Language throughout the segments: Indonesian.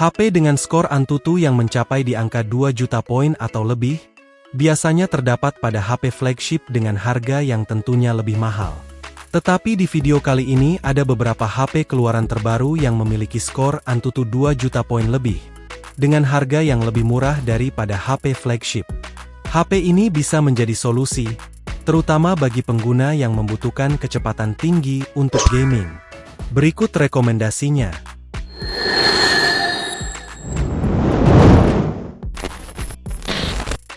HP dengan skor Antutu yang mencapai di angka 2 juta poin atau lebih, biasanya terdapat pada HP flagship dengan harga yang tentunya lebih mahal. Tetapi di video kali ini ada beberapa HP keluaran terbaru yang memiliki skor Antutu 2 juta poin lebih, dengan harga yang lebih murah daripada HP flagship. HP ini bisa menjadi solusi, terutama bagi pengguna yang membutuhkan kecepatan tinggi untuk gaming. Berikut rekomendasinya.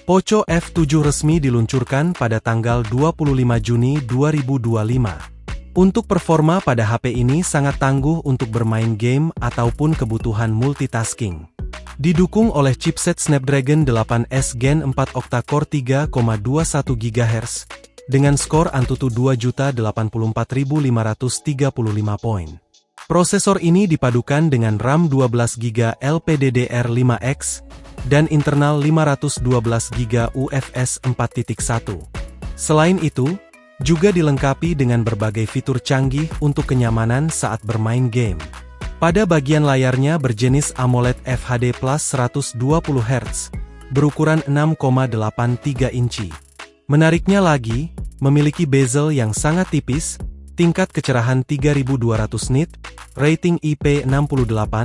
Poco F7 resmi diluncurkan pada tanggal 25 Juni 2025. Untuk performa pada HP ini sangat tangguh untuk bermain game ataupun kebutuhan multitasking. Didukung oleh chipset Snapdragon 8S Gen 4 octa-core 3,21 GHz, dengan skor Antutu 2.084.535 poin. Prosesor ini dipadukan dengan RAM 12GB LPDDR5X, dan internal 512GB UFS 4.1. Selain itu, juga dilengkapi dengan berbagai fitur canggih untuk kenyamanan saat bermain game. Pada bagian layarnya berjenis AMOLED FHD Plus 120Hz, berukuran 6,83 inci. Menariknya lagi, memiliki bezel yang sangat tipis, tingkat kecerahan 3200 nit, rating IP68,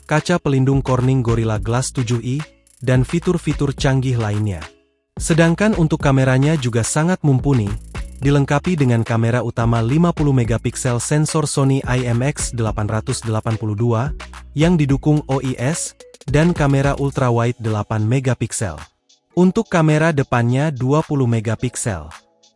kaca pelindung Corning Gorilla Glass 7i, dan fitur-fitur canggih lainnya. Sedangkan untuk kameranya juga sangat mumpuni, dilengkapi dengan kamera utama 50MP sensor Sony IMX882, yang didukung OIS, dan kamera ultrawide 8MP. Untuk kamera depannya 20MP.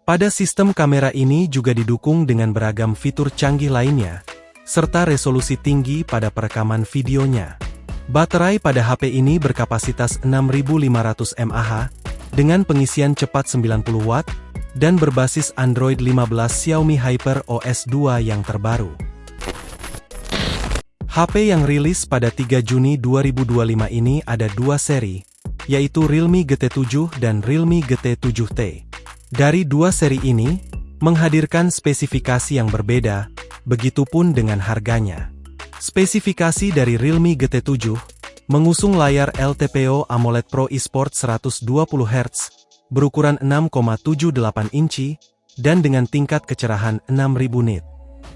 Pada sistem kamera ini juga didukung dengan beragam fitur canggih lainnya, serta resolusi tinggi pada perekaman videonya. Baterai pada HP ini berkapasitas 6500 mAh, dengan pengisian cepat 90 Watt, dan berbasis Android 15 Xiaomi Hyper OS 2 yang terbaru. HP yang rilis pada 3 Juni 2025 ini ada dua seri, yaitu Realme GT7 dan Realme GT7T. Dari dua seri ini, menghadirkan spesifikasi yang berbeda, begitupun dengan harganya. Spesifikasi dari Realme GT7, mengusung layar LTPO AMOLED Pro eSport 120Hz, berukuran 6,78 inci, dan dengan tingkat kecerahan 6000 nit.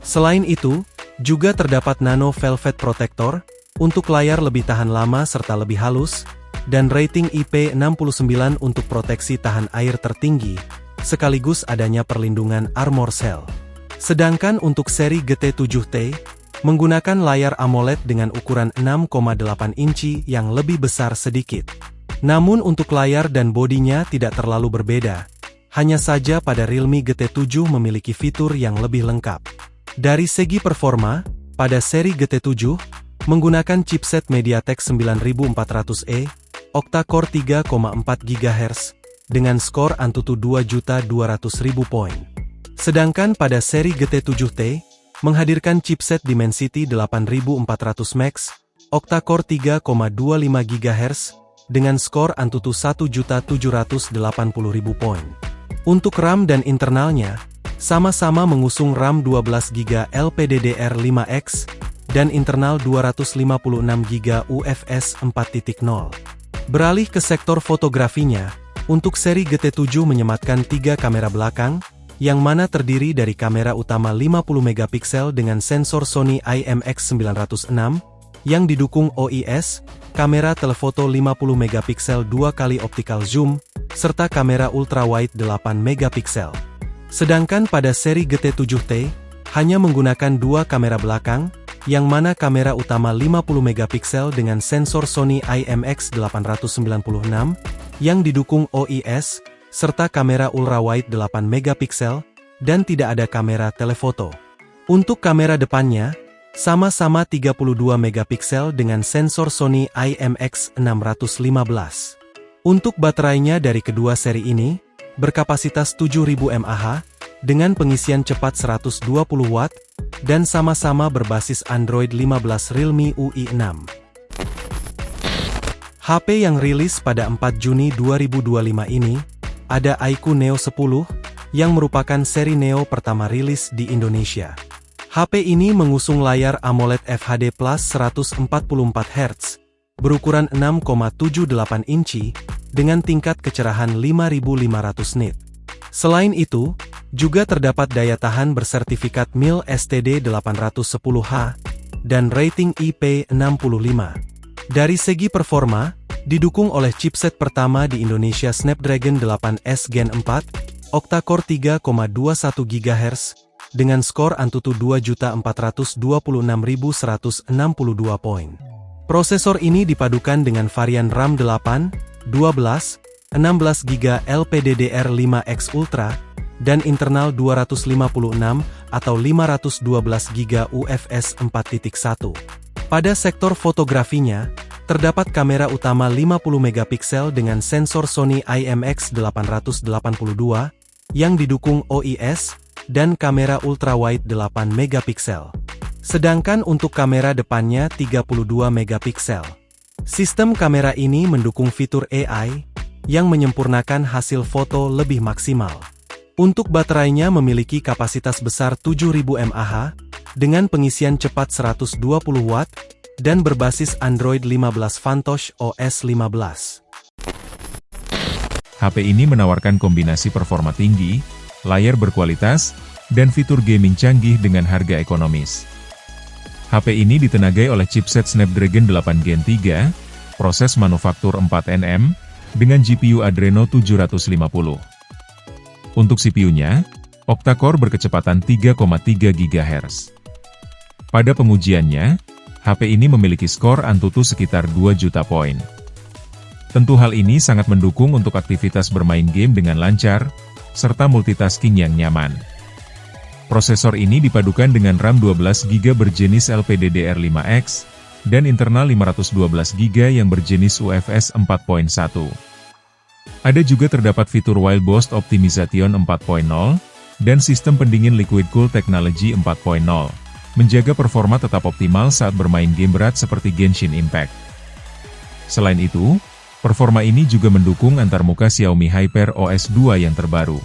Selain itu, juga terdapat Nano Velvet Protector, untuk layar lebih tahan lama serta lebih halus, dan rating IP69 untuk proteksi tahan air tertinggi, sekaligus adanya perlindungan Armor Cell. Sedangkan untuk seri GT7T, menggunakan layar AMOLED dengan ukuran 6,8 inci yang lebih besar sedikit. Namun untuk layar dan bodinya tidak terlalu berbeda, hanya saja pada Realme GT7 memiliki fitur yang lebih lengkap. Dari segi performa, pada seri GT7, menggunakan chipset MediaTek 9400E, octa-core 3,4 GHz, dengan skor Antutu 2.200.000 poin. Sedangkan pada seri GT7T, menghadirkan chipset Dimensity 8400 Max, octa-core 3,25 GHz, dengan skor Antutu 1.780.000 poin. Untuk RAM dan internalnya, sama-sama mengusung RAM 12GB LPDDR5X, dan internal 256GB UFS 4.0. Beralih ke sektor fotografinya, untuk seri GT7 menyematkan 3 kamera belakang, yang mana terdiri dari kamera utama 50MP dengan sensor Sony IMX906, yang didukung OIS, kamera telefoto 50MP 2x optical zoom, serta kamera ultrawide 8MP. Sedangkan pada seri GT7T, hanya menggunakan 2 kamera belakang, yang mana kamera utama 50MP dengan sensor Sony IMX896, yang didukung OIS, serta kamera ultrawide 8MP, dan tidak ada kamera telefoto. Untuk kamera depannya, sama-sama 32MP dengan sensor Sony IMX615. Untuk baterainya dari kedua seri ini, berkapasitas 7000 mAh, dengan pengisian cepat 120 Watt, dan sama-sama berbasis Android 15 Realme UI6. HP yang rilis pada 4 Juni 2025 ini, ada iQOO Neo 10, yang merupakan seri Neo pertama rilis di Indonesia. HP ini mengusung layar AMOLED FHD Plus 144Hz, berukuran 6,78 inci, dengan tingkat kecerahan 5500 nit. Selain itu, juga terdapat daya tahan bersertifikat MIL STD 810H, dan rating IP65. Dari segi performa, didukung oleh chipset pertama di Indonesia Snapdragon 8S Gen 4, octa-core 3,21 GHz, dengan skor Antutu 2.426.162 poin. Prosesor ini dipadukan dengan varian RAM 8, 12, 16GB LPDDR5X Ultra, dan internal 256 atau 512GB UFS 4.1. Pada sektor fotografinya, terdapat kamera utama 50MP dengan sensor Sony IMX882, yang didukung OIS, dan kamera ultrawide 8MP. Sedangkan untuk kamera depannya 32MP. Sistem kamera ini mendukung fitur AI, yang menyempurnakan hasil foto lebih maksimal. Untuk baterainya memiliki kapasitas besar 7000 mAh, dengan pengisian cepat 120 Watt, dan berbasis Android 15 Vantage OS 15. HP ini menawarkan kombinasi performa tinggi, layar berkualitas, dan fitur gaming canggih dengan harga ekonomis. HP ini ditenagai oleh chipset Snapdragon 8 Gen 3, proses manufaktur 4nm, dengan GPU Adreno 750. Untuk CPU-nya, octa-core berkecepatan 3,3 GHz. Pada pengujiannya, HP ini memiliki skor Antutu sekitar 2 juta poin. Tentu hal ini sangat mendukung untuk aktivitas bermain game dengan lancar, serta multitasking yang nyaman. Prosesor ini dipadukan dengan RAM 12GB berjenis LPDDR5X, dan internal 512GB yang berjenis UFS 4.1. Ada juga terdapat fitur Wild Boost Optimization 4.0, dan sistem pendingin Liquid Cool Technology 4.0, menjaga performa tetap optimal saat bermain game berat seperti Genshin Impact. Selain itu, performa ini juga mendukung antarmuka Xiaomi Hyper OS 2 yang terbaru.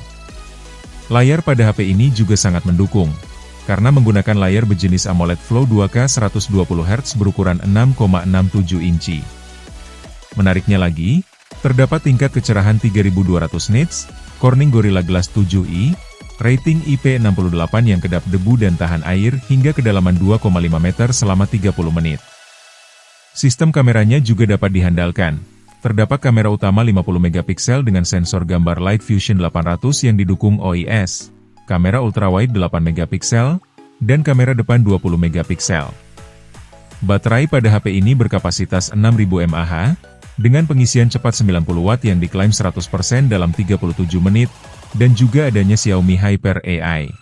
Layar pada HP ini juga sangat mendukung, karena menggunakan layar berjenis AMOLED Flow 2K 120Hz berukuran 6,67 inci. Menariknya lagi, terdapat tingkat kecerahan 3200 nits, Corning Gorilla Glass 7i, rating IP68 yang kedap debu dan tahan air hingga kedalaman 2,5 meter selama 30 menit. Sistem kameranya juga dapat dihandalkan. Terdapat kamera utama 50MP dengan sensor gambar Light Fusion 800 yang didukung OIS, kamera ultrawide 8MP, dan kamera depan 20MP. Baterai pada HP ini berkapasitas 6000 mAh, dengan pengisian cepat 90 Watt yang diklaim 100% dalam 37 menit, dan juga adanya Xiaomi Hyper AI.